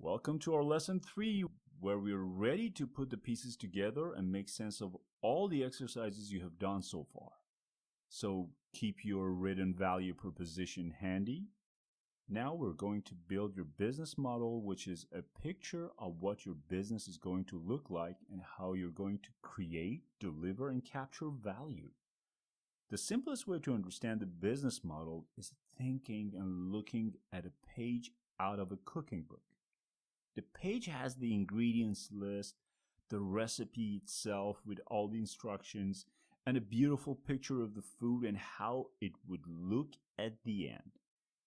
Welcome to our lesson 3, where we're ready to put the pieces together and make sense of all the exercises you have done so far. So keep your written value proposition handy. Now we're going to build your business model, which is a picture of what your business is going to look like and how you're going to create, deliver, and capture value. The simplest way to understand the business model is thinking and looking at a page out of a cooking book. The page has the ingredients list, the recipe itself with all the instructions, and a beautiful picture of the food and how it would look at the end.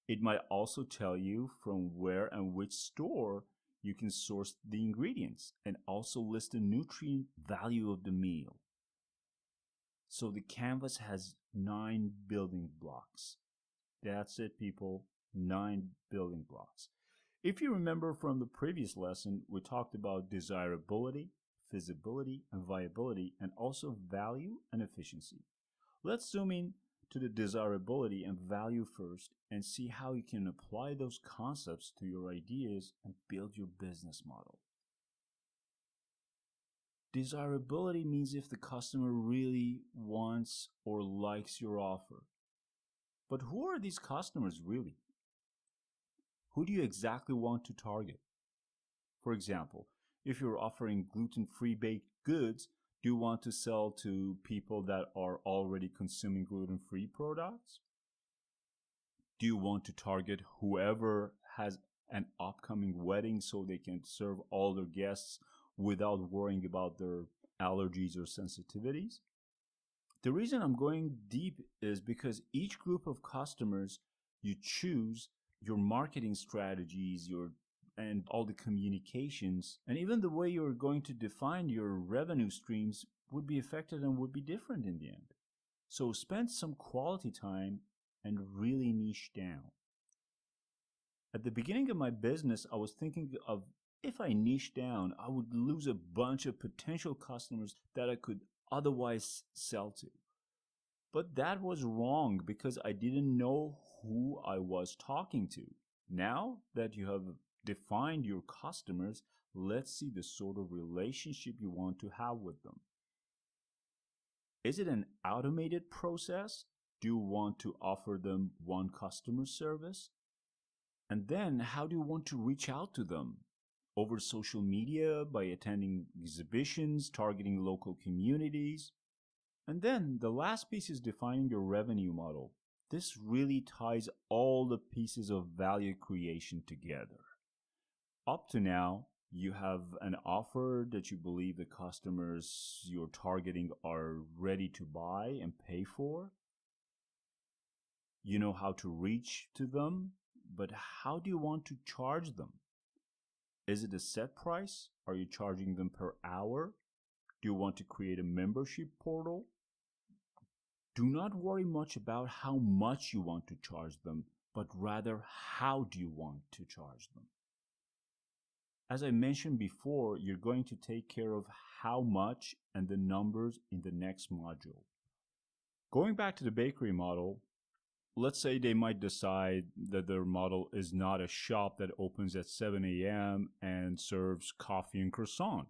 It might also tell you from where and which store you can source the ingredients and also list the nutrient value of the meal. So the canvas has 9 building blocks. That's it, people. 9 building blocks. If you remember from the previous lesson, we talked about desirability, feasibility, and viability, and also value and efficiency. Let's zoom in to the desirability and value first and see how you can apply those concepts to your ideas and build your business model. Desirability means if the customer really wants or likes your offer. But who are these customers really? Who do you exactly want to target? For example, if you're offering gluten-free baked goods, do you want to sell to people that are already consuming gluten-free products? Do you want to target whoever has an upcoming wedding so they can serve all their guests without worrying about their allergies or sensitivities? The reason I'm going deep is because each group of customers you choose, your marketing strategies, and all the communications, and even the way you're going to define your revenue streams would be affected and would be different in the end. So spend some quality time and really niche down. At the beginning of my business, I was thinking of if I niche down, I would lose a bunch of potential customers that I could otherwise sell to. But that was wrong because I didn't know who I was talking to. Now that you have defined your customers, let's see the sort of relationship you want to have with them. Is it an automated process? Do you want to offer them one customer service? And then how do you want to reach out to them? Over social media, by attending exhibitions, targeting local communities? And then the last piece is defining your revenue model. This really ties all the pieces of value creation together. Up to now, you have an offer that you believe the customers you're targeting are ready to buy and pay for. You know how to reach to them, but how do you want to charge them? Is it a set price? Are you charging them per hour? Do you want to create a membership portal? Do not worry much about how much you want to charge them, but rather how do you want to charge them. As I mentioned before, you're going to take care of how much and the numbers in the next module. Going back to the bakery model, let's say they might decide that their model is not a shop that opens at 7 a.m. and serves coffee and croissant,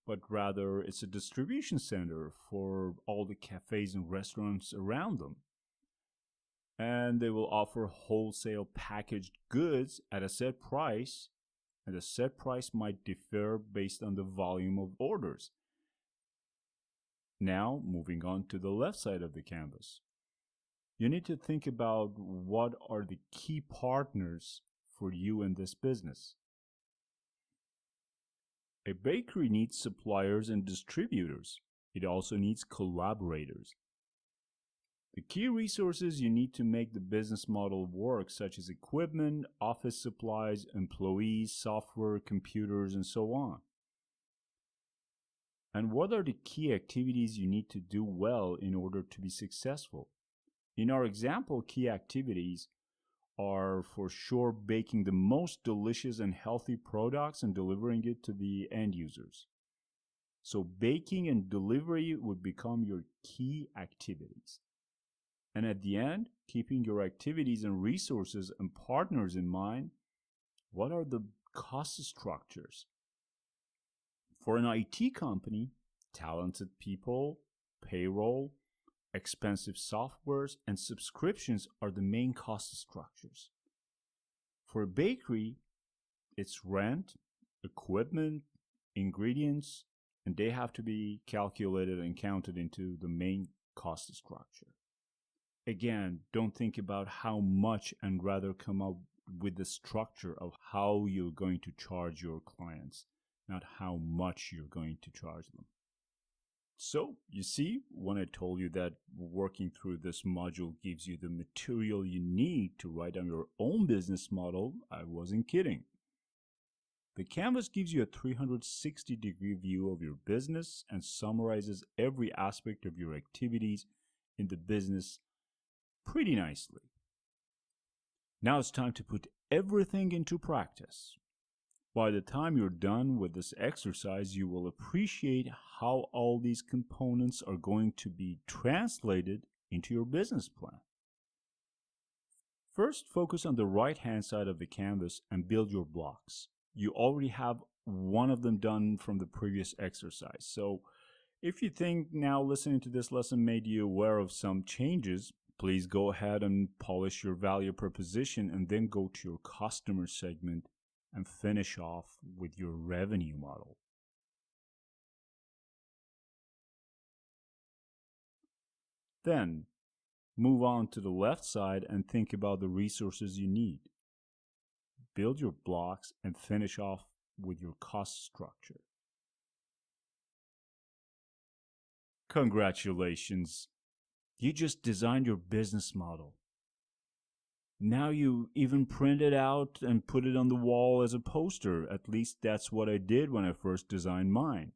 but rather it's a distribution center for all the cafes and restaurants around them. And they will offer wholesale packaged goods at a set price, and the set price might differ based on the volume of orders. Now, moving on to the left side of the canvas. You need to think about what are the key partners for you in this business. A bakery needs suppliers and distributors. It also needs collaborators. The key resources you need to make the business model work, such as equipment, office supplies, employees, software, computers, and so on. And what are the key activities you need to do well in order to be successful? In our example, key activities are for sure baking the most delicious and healthy products and delivering it to the end users. So baking and delivery would become your key activities. And at the end, keeping your activities and resources and partners in mind, what are the cost structures. For an IT company, talented people, payroll, expensive softwares, and subscriptions are the main cost structures. For a bakery, it's rent, equipment, ingredients, and they have to be calculated and counted into the main cost structure. Again, don't think about how much and rather come up with the structure of how you're going to charge your clients, not how much you're going to charge them. So, you see, when I told you that working through this module gives you the material you need to write down your own business model, I wasn't kidding. The canvas gives you a 360-degree view of your business and summarizes every aspect of your activities in the business pretty nicely. Now it's time to put everything into practice. By the time you're done with this exercise, you will appreciate how all these components are going to be translated into your business plan. First, focus on the right-hand side of the canvas and build your blocks. You already have one of them done from the previous exercise. So if you think now listening to this lesson made you aware of some changes, please go ahead and polish your value proposition and then go to your customer segment and finish off with your revenue model. Then move on to the left side and think about the resources you need. Build your blocks and finish off with your cost structure. Congratulations! You just designed your business model. Now you even print it out and put it on the wall as a poster. At least that's what I did when I first designed mine.